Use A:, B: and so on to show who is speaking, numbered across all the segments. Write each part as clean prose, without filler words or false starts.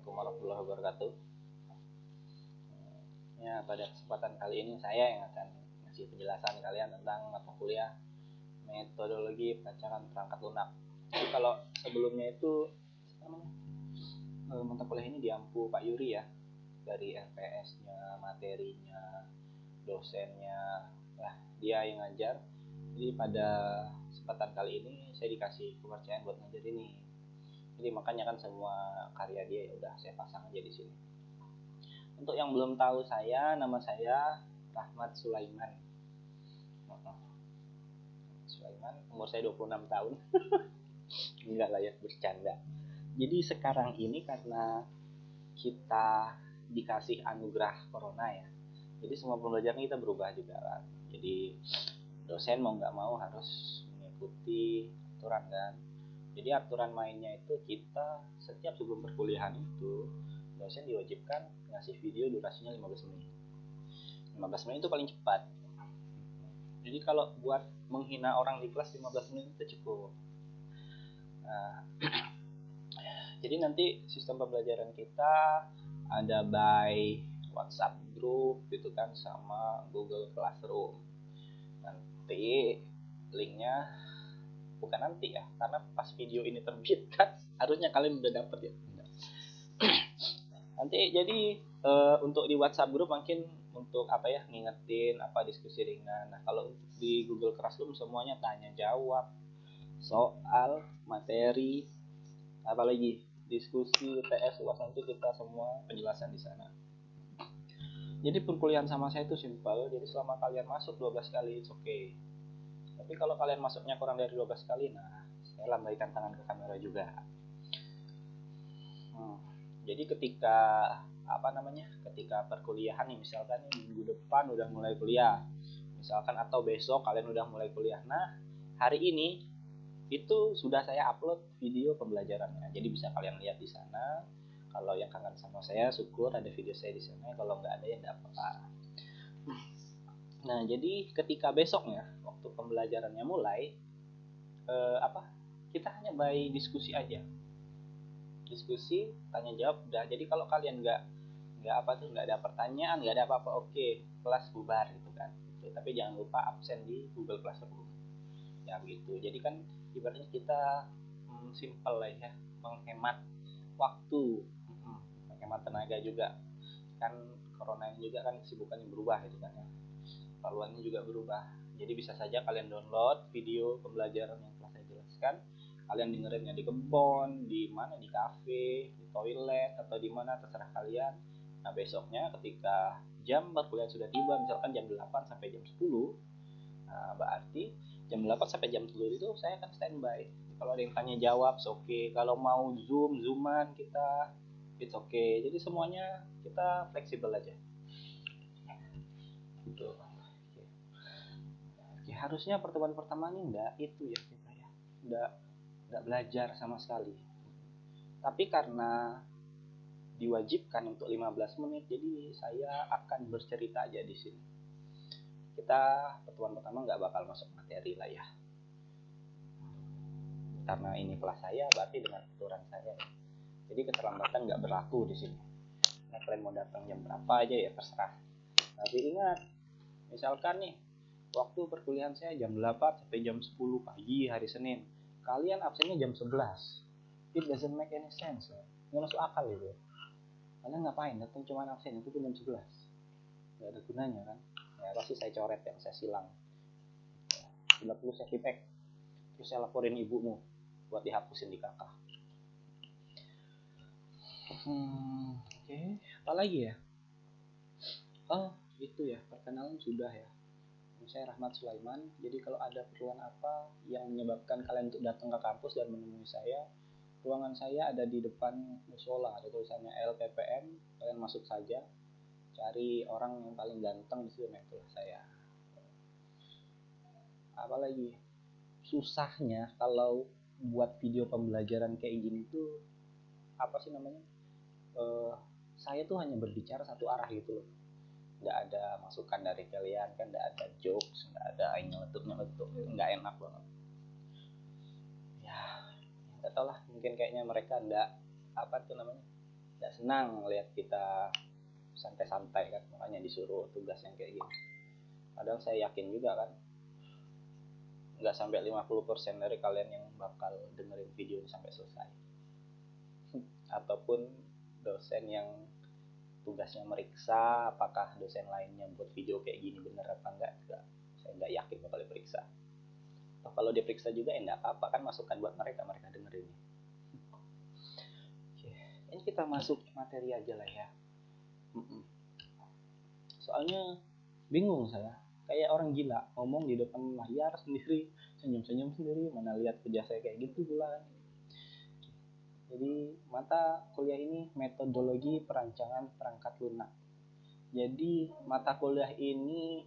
A: Assalamualaikum warahmatullahi wabarakatuh. Ya, pada kesempatan kali ini saya yang akan ngasih penjelasan kalian tentang mata kuliah metodologi pelacakan perangkat lunak. Jadi kalau sebelumnya itu mata kuliah ini diampu Pak Yuri ya, dari LPS-nya, materinya, dosennya, dia yang ngajar. Jadi pada kesempatan kali ini saya dikasih kepercayaan buat ngajar ini. Jadi makanya kan semua karya dia ya udah saya pasang aja di sini. Untuk yang belum tahu saya, nama saya Rahmat Sulaiman. Umur saya 26 tahun. Enggak lah ya, bercanda. Jadi sekarang ini karena kita dikasih anugerah corona ya, jadi semua pembelajaran kita berubah juga kan. Jadi dosen mau nggak mau harus mengikuti aturan kan. Jadi aturan mainnya itu kita setiap sebelum perkuliahan itu dosen diwajibkan ngasih video durasinya 15 menit. 15 menit itu paling cepat. Jadi kalau buat menghina orang di kelas 15 menit itu cukup. Jadi nanti sistem pembelajaran kita ada by WhatsApp group gitu kan, sama Google Classroom. Nanti linknya bukan nanti ya, karena pas video ini terbit kan harusnya kalian udah dapet ya. Nanti jadi untuk di WhatsApp group mungkin untuk apa ya, ngingetin apa diskusi ringan. Nah kalau untuk di Google Classroom semuanya tanya jawab, soal, materi, apalagi diskusi, UTS, UAS, nanti kita semua penjelasan di sana. Jadi perkuliahan sama saya itu simpel. Jadi selama kalian masuk 12 kali it's okay. Tapi kalau kalian masuknya kurang dari 12 kali, nah saya lambaikan tangan ke kamera juga. Jadi ketika ketika perkuliahan nih, misalkan minggu depan udah mulai kuliah, misalkan, atau besok kalian udah mulai kuliah. Nah hari ini itu sudah saya upload video pembelajarannya, jadi bisa kalian lihat di sana. Kalau yang kangen sama saya, syukur ada video saya di sana. Kalau nggak ada ya nggak apa-apa. Nah jadi ketika besoknya waktu pembelajarannya mulai, kita hanya by diskusi aja, diskusi tanya jawab udah. Jadi kalau kalian nggak ada pertanyaan, nggak ada apa-apa, oke, kelas bubar gitu kan gitu. Tapi jangan lupa absen di Google Classroom ya gitu. Jadi kan ibaratnya kita simple lah ya, menghemat waktu, menghemat tenaga juga kan. Corona ini juga kan kesibukannya berubah gitu kan ya, haluannya juga berubah. Jadi bisa saja kalian download video pembelajaran yang telah saya jelaskan, kalian dengerinnya di kebun, di mana, di kafe, di toilet, atau di mana, terserah kalian. Nah besoknya ketika jam perkuliahan sudah tiba, misalkan jam 8 sampai jam 10, nah berarti jam 8 sampai jam 10 itu saya akan standby. Kalau ada yang tanya jawab oke, okay. Kalau mau zooman kita it's okay. Jadi semuanya kita fleksibel aja gitu. Harusnya pertemuan pertama ini enggak itu ya, kita ya enggak belajar sama sekali. Tapi karena diwajibkan untuk 15 menit, jadi saya akan bercerita aja di sini. Kita pertemuan pertama nggak bakal masuk materi lah ya, karena ini kelas saya, berarti dengan aturan saya. Jadi keterlambatan nggak berlaku di sini. Nah kalian mau datang jam berapa aja ya terserah. Tapi ingat, misalkan nih waktu perkuliahan saya jam 8 sampai jam 10 pagi hari Senin, kalian absennya jam 11, it doesn't make any sense ya. Nggak masuk akal gitu. Kalian ngapain datang cuma absen itu pun jam 11, nggak ada gunanya kan ya. Pasti saya coret, yang saya silang, bila perlu saya feedback, terus saya laporin ibumu buat dihapusin di kakak. Oke. Apa lagi ya? Oh itu ya, perkenalan sudah ya. Saya Rahmat Sulaiman. Jadi kalau ada keperluan apa yang menyebabkan kalian untuk datang ke kampus dan menemui saya, ruangan saya ada di depan musola, ada tulisannya LPPM. Kalian masuk saja, cari orang yang paling ganteng di situ, itulah saya. Apalagi susahnya kalau buat video pembelajaran kayak gini tuh apa sih namanya? Saya tuh hanya berbicara satu arah gitu loh. Nggak ada masukan dari kalian kan, nggak ada jokes, nggak ada nyeletuk, nggak enak banget ya. Nggak tau lah, mungkin kayaknya mereka nggak nggak senang lihat kita santai-santai kan, makanya disuruh tugas yang kayak gini. Padahal saya yakin juga kan nggak sampai 50% dari kalian yang bakal dengerin video ini sampai selesai. Ataupun dosen yang tugasnya meriksa apakah dosen lainnya buat video kayak gini bener apa enggak, saya nggak yakin bakal diperiksa. Atau kalau diperiksa juga enggak apa-apa kan, masukan buat mereka dengerin. Oke, ini kita masuk materi aja lah ya. Soalnya bingung saya, kayak orang gila ngomong di depan layar sendiri, senyum-senyum sendiri, mana lihat kerja saya kayak gitu pula. Jadi mata kuliah ini metodologi perancangan perangkat lunak. Jadi mata kuliah ini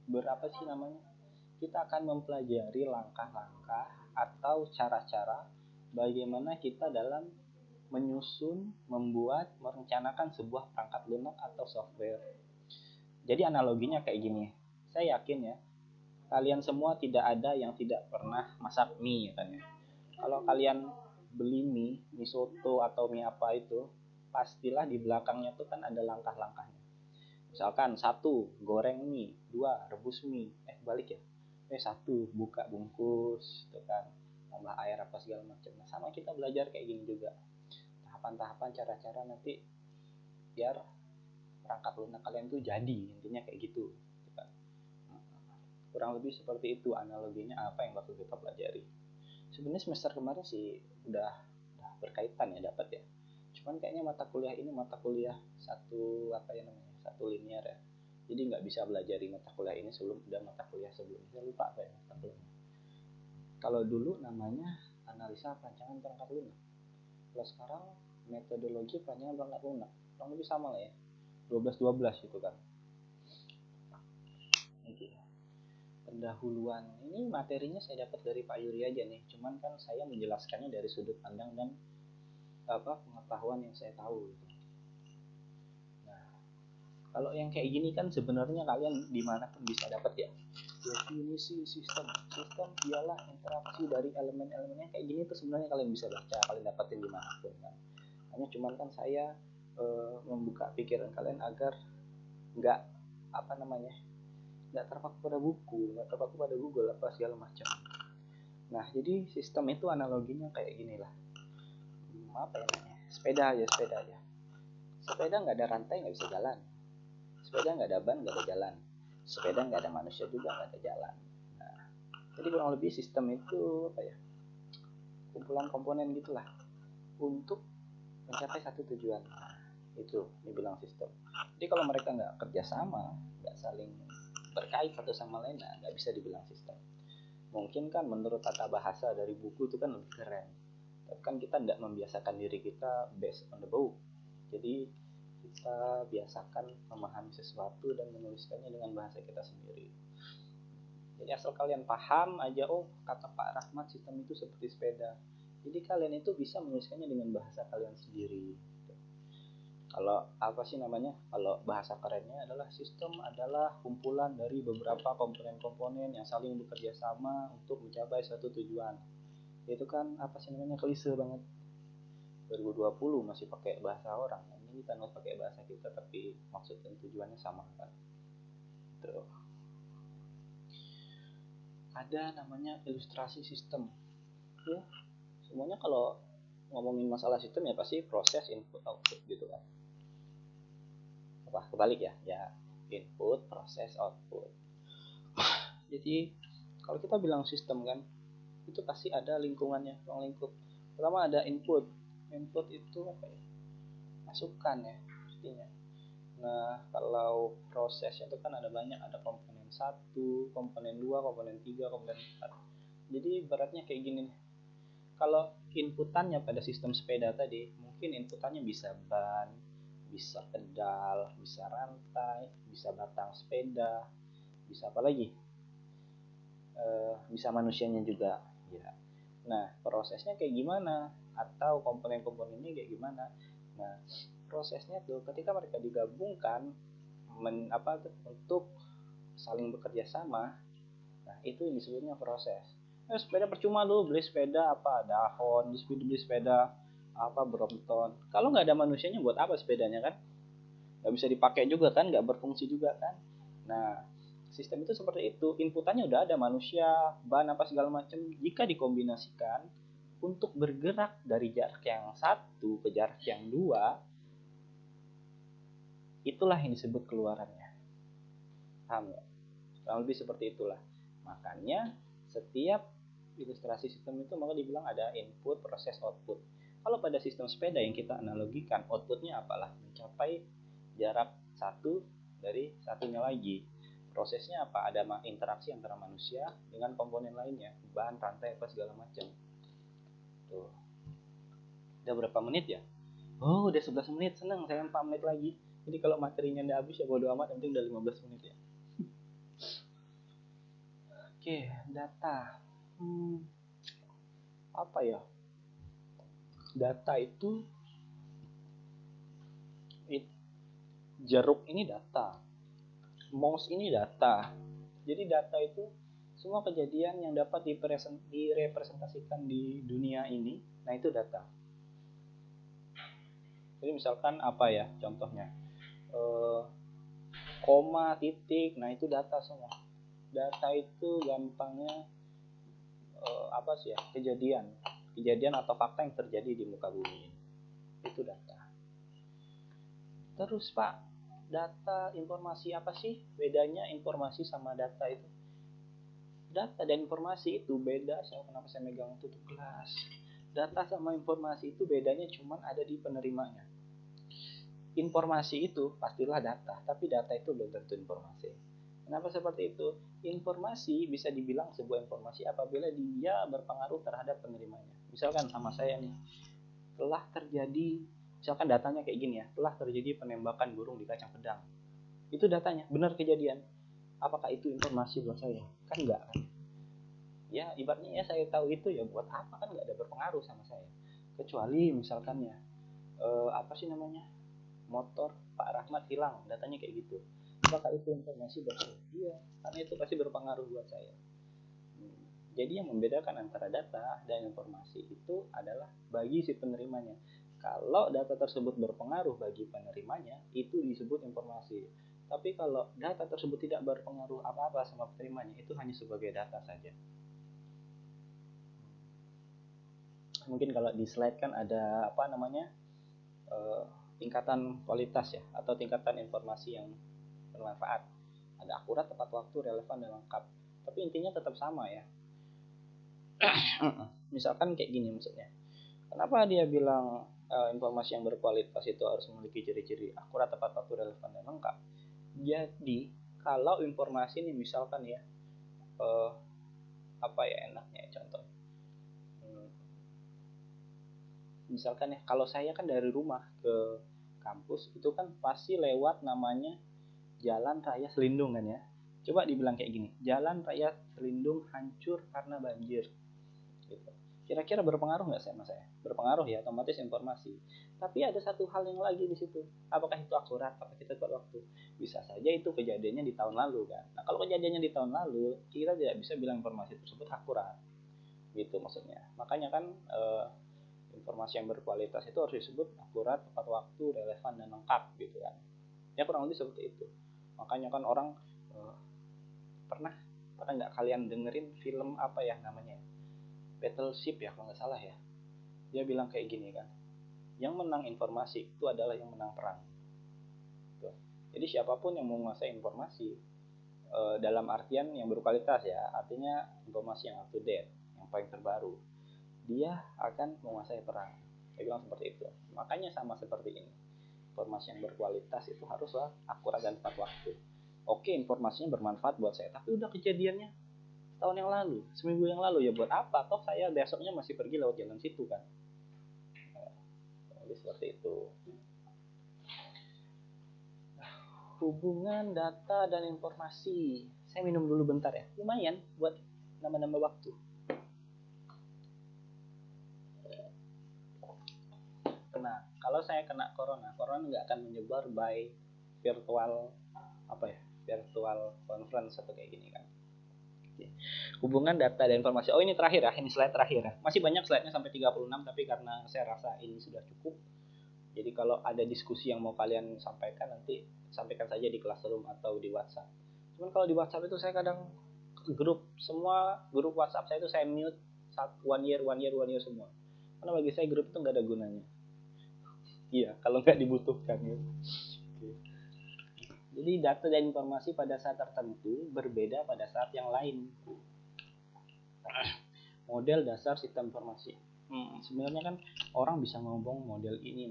A: berapa sih namanya? Kita akan mempelajari langkah-langkah atau cara-cara bagaimana kita dalam menyusun, membuat, merencanakan sebuah perangkat lunak atau software. Jadi analoginya kayak gini. Saya yakin ya, kalian semua tidak ada yang tidak pernah masak mie katanya. Kalau kalian beli mie soto atau mie apa itu, pastilah di belakangnya tuh kan ada langkah-langkahnya. Misalkan 1, goreng mie, 2, rebus mie. Balik ya. 1, buka bungkus, itu kan. Tambah air apa segala macam. Nah, sama kita belajar kayak gini juga. Tahapan-tahapan, cara-cara nanti biar perangkat lunak kalian tuh jadi, intinya kayak gitu. Kurang lebih seperti itu analoginya apa yang bakal kita pelajari. Sebenarnya semester kemarin sih udah berkaitan ya, dapat ya. Cuman kayaknya mata kuliah ini mata kuliah satu linear ya. Jadi nggak bisa belajar di mata kuliah ini sebelum ada mata kuliah sebelumnya. Saya lupa apa ya mata kuliahnya. Kalau dulu namanya analisa perancangan perangkat lunak. Kalau sekarang metodologi perancangan perangkat lunak. Kurang lebih sama lah ya. 12-12 gitu kan. Pendahuluan ini materinya saya dapat dari Pak Yuri aja nih, cuman kan saya menjelaskannya dari sudut pandang dan pengetahuan yang saya tahu gitu. Nah, kalau yang kayak gini kan sebenarnya kalian dimanapun bisa dapat ya. Definisi sistem ialah interaksi dari elemen-elemennya kayak gini tuh sebenarnya kalian bisa baca, kalian dapatin dimanapun kan. Hanya cuman kan saya membuka pikiran kalian agar nggak terpaku pada buku, nggak terpaku pada Google apa segala macam. Nah, jadi sistem itu analoginya kayak gini lah. Sepeda aja. Sepeda nggak ada rantai nggak bisa jalan. Sepeda nggak ada ban nggak ada jalan. Sepeda nggak ada manusia juga nggak ada jalan. Nah, jadi kurang lebih sistem itu kumpulan komponen gitulah untuk mencapai satu tujuan. Nah, itu dibilang sistem. Jadi kalau mereka nggak kerjasama, nggak saling berkait satu sama lain, nggak bisa dibilang sistem. Mungkin kan menurut tata bahasa dari buku itu kan lebih keren, tapi kan kita tidak membiasakan diri kita based on the book. Jadi kita biasakan memahami sesuatu dan menuliskannya dengan bahasa kita sendiri. Jadi asal kalian paham aja, kata Pak Rahmat sistem itu seperti sepeda, jadi kalian itu bisa menuliskannya dengan bahasa kalian sendiri. Kalau kalau bahasa kerennya adalah sistem adalah kumpulan dari beberapa komponen-komponen yang saling bekerja sama untuk mencapai suatu tujuan. Itu kan klise banget. 2020 masih pakai bahasa orang, ini kita nggak pakai bahasa kita tapi maksud dan tujuannya sama kan. Gitu. Ada namanya ilustrasi sistem ya. Semuanya kalau ngomongin masalah sistem ya pasti proses input output gitu kan. Kebalik ya input proses output. Jadi kalau kita bilang sistem kan itu pasti ada lingkungannya, ruang lingkup. Pertama ada input itu masukan ya artinya. Nah, kalau proses itu kan ada banyak, ada komponen 1, komponen 2, komponen 3, komponen 4. Jadi ibaratnya kayak gini nih. Kalau inputannya pada sistem sepeda tadi, mungkin inputannya bisa ban, bisa pedal, bisa rantai, bisa batang sepeda, bisa apa lagi? Bisa manusianya juga. Ya. Nah, prosesnya kayak gimana? Atau komponen-komponennya kayak gimana? Nah, prosesnya tuh ketika mereka digabungkan untuk saling bekerja sama, nah itu yang disebutnya proses. Sepeda percuma dulu beli sepeda dahon, terus beli sepeda apa Brompton. Kalau nggak ada manusianya buat apa sepedanya kan? Nggak bisa dipakai juga kan, nggak berfungsi juga kan. Nah, sistem itu seperti itu, inputannya udah ada manusia, ban apa segala macam. Jika dikombinasikan untuk bergerak dari jarak yang satu ke jarak yang dua, itulah yang disebut keluarannya. Paham nggak? Kurang lebih seperti itulah. Makanya setiap ilustrasi sistem itu maka dibilang ada input, proses, output. Kalau pada sistem sepeda yang kita analogikan, outputnya apalah? Mencapai jarak satu dari satunya lagi. Prosesnya apa? Ada interaksi antara manusia dengan komponen lainnya, ban, rantai, apa segala macam. Tuh. Udah berapa menit ya? Oh, udah 11 menit. Senang saya 4 menit lagi. Jadi kalau materinya udah habis ya bodo amat, yang penting udah 15 menit ya. Oke, data. Apa ya? Data itu jeruk ini data, mouse ini data. Jadi data itu semua kejadian yang dapat direpresentasikan di dunia ini, nah itu data. Jadi misalkan apa ya contohnya, koma, titik, nah itu data semua. Data itu gampangnya apa sih ya, kejadian atau fakta yang terjadi di muka bumi, itu data. Terus Pak, data informasi apa sih bedanya informasi sama data itu? Data dan informasi itu beda. Kenapa saya megang tutup gelas? Data sama informasi itu bedanya cuma ada di penerimanya. Informasi itu pastilah data, tapi data itu belum tentu informasi. Kenapa seperti itu? Informasi bisa dibilang sebuah informasi apabila dia berpengaruh terhadap penerimanya. Misalkan sama saya nih, telah terjadi, misalkan datanya kayak gini ya, telah terjadi penembakan burung di kacang pedang. Itu datanya, benar kejadian. Apakah itu informasi buat saya? Kan enggak kan? Ya ibaratnya ya saya tahu itu ya buat apa, kan nggak ada berpengaruh sama saya. Kecuali misalkan ya apa sih namanya, motor Pak Rahmat hilang, datanya kayak gitu. Apakah itu informasi buat saya? Iya, karena itu pasti berpengaruh buat saya. Jadi yang membedakan antara data dan informasi itu adalah bagi si penerimanya. Kalau data tersebut berpengaruh bagi penerimanya, itu disebut informasi. Tapi kalau data tersebut tidak berpengaruh apa-apa sama penerimanya, itu hanya sebagai data saja. Mungkin kalau di slide kan ada apa namanya, tingkatan kualitas ya, atau tingkatan informasi yang bermanfaat. Ada akurat, tepat waktu, relevan, dan lengkap. Tapi intinya tetap sama ya. Misalkan kayak gini maksudnya, kenapa dia bilang informasi yang berkualitas itu harus memiliki ciri-ciri akurat, tepat waktu, relevan, dan lengkap. Jadi kalau informasi ini misalkan ya apa ya enaknya ya, contoh misalkan ya, kalau saya kan dari rumah ke kampus itu kan pasti lewat namanya Jalan Raya Selindung kan ya. Coba dibilang kayak gini, Jalan Raya Selindung hancur karena banjir gitu. Kira-kira berpengaruh nggak sama saya? Berpengaruh ya, otomatis informasi. Tapi ada satu hal yang lagi di situ. Apakah itu akurat? Apakah kita tepat waktu? Bisa saja itu kejadiannya di tahun lalu kan. Nah kalau kejadiannya di tahun lalu, kita tidak bisa bilang informasi tersebut akurat. Gitu maksudnya. Makanya kan informasi yang berkualitas itu harus disebut akurat, tepat waktu, relevan, dan lengkap gitu kan. Ya kurang lebih seperti itu. Makanya kan orang pernah nggak kalian dengerin film apa ya namanya, Battleship ya kalau nggak salah ya, dia bilang kayak gini kan, yang menang informasi itu adalah yang menang perang. Tuh. Jadi siapapun yang menguasai informasi dalam artian yang berkualitas ya, artinya informasi yang up to date, yang paling terbaru, dia akan menguasai perang. Dia bilang seperti itu. Makanya sama seperti ini, informasi yang berkualitas itu haruslah akurat dan tepat waktu. Oke, informasinya bermanfaat buat saya, tapi udah kejadiannya tahun yang lalu, seminggu yang lalu, ya buat apa? Toh saya besoknya masih pergi lewat jalan situ kan. Jadi seperti itu. Hubungan data dan informasi. Saya minum dulu bentar ya, lumayan buat nambah-nambah waktu. Nah, kalau saya kena corona nggak akan menyebar by virtual apa ya, virtual conference atau kayak gini kan. Hubungan data dan informasi. Oh, ini terakhir ya, ini slide terakhir ya. Masih banyak slide-nya sampai 36, tapi karena saya rasa ini sudah cukup. Jadi kalau ada diskusi yang mau kalian sampaikan, nanti sampaikan saja di Classroom atau di WhatsApp. Cuman kalau di WhatsApp itu saya kadang semua grup WhatsApp saya itu saya mute one year semua. Karena bagi saya grup itu nggak ada gunanya. Iya, kalau nggak dibutuhkan gitu. Jadi data dan informasi pada saat tertentu berbeda pada saat yang lain. Model dasar sistem informasi. Sebenarnya kan orang bisa ngomong model ini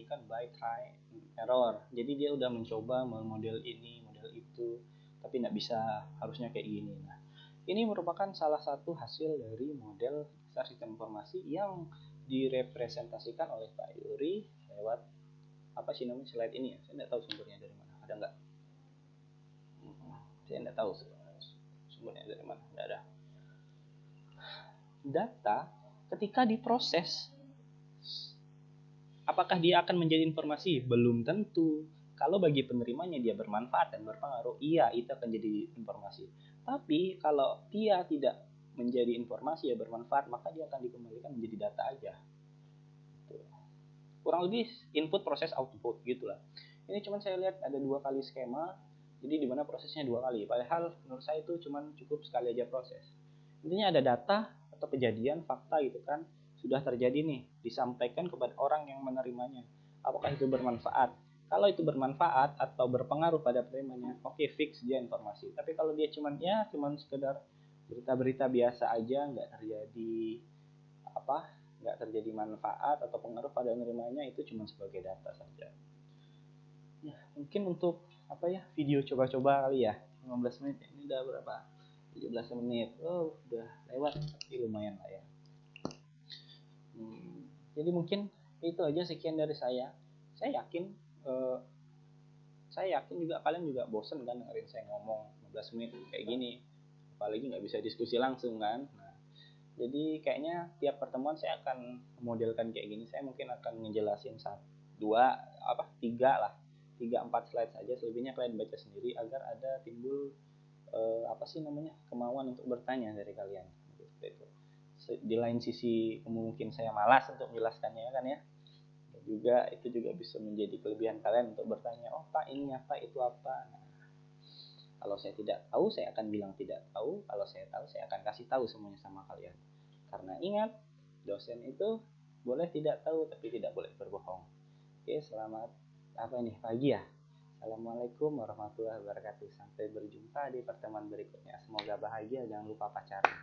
A: kan by try error. Jadi dia udah mencoba model ini, model itu, tapi nggak bisa, harusnya kayak gini. Nah, ini merupakan salah satu hasil dari model dasar sistem informasi yang direpresentasikan oleh Pak Yuri lewat apa sih namanya slide ini ya. Saya nggak tahu sumbernya dari mana. Ada nggak? Saya nggak tahu sumbernya dari mana. Nggak ada. Data ketika diproses, apakah dia akan menjadi informasi? Belum tentu. Kalau bagi penerimanya dia bermanfaat dan berpengaruh, iya, itu akan jadi informasi. Tapi kalau dia tidak menjadi informasi ya bermanfaat, maka dia akan dikembalikan menjadi data aja. Kurang lebih input proses output gitulah. Ini cuman saya lihat ada 2 kali skema, jadi dimana prosesnya 2 kali. Padahal menurut saya itu cuman cukup sekali aja proses. Intinya ada data atau kejadian, fakta gitu kan, sudah terjadi nih, disampaikan kepada orang yang menerimanya. Apakah itu bermanfaat? Kalau itu bermanfaat atau berpengaruh pada penerimanya, oke, fix dia informasi. Tapi kalau dia cuman sekedar berita-berita biasa aja, nggak terjadi manfaat atau pengaruh pada penerimanya, itu cuma sebagai data saja. Ya, mungkin untuk video coba-coba kali ya, 15 menit. Ini udah berapa? 17 menit. Oh, udah lewat, tapi lumayan lah ya. Jadi mungkin itu aja, sekian dari saya. Saya yakin juga kalian juga bosen kan dengerin saya ngomong 15 menit kayak gini, apalagi nggak bisa diskusi langsung kan. Nah, jadi kayaknya tiap pertemuan saya akan memodelkan kayak gini. Saya mungkin akan ngejelasin 3-4 slide saja, selebihnya kalian baca sendiri agar ada timbul kemauan untuk bertanya dari kalian. Itu. Di lain sisi mungkin saya malas untuk menjelaskannya kan ya. Dan juga itu juga bisa menjadi kelebihan kalian untuk bertanya, oh Pak ini apa, itu apa. Nah, kalau saya tidak tahu saya akan bilang tidak tahu, kalau saya tahu saya akan kasih tahu semuanya sama kalian. Karena ingat, dosen itu boleh tidak tahu tapi tidak boleh berbohong. Oke, selamat pagi ya. Assalamualaikum warahmatullahi wabarakatuh. Sampai berjumpa di pertemuan berikutnya. Semoga bahagia, jangan lupa pacaran.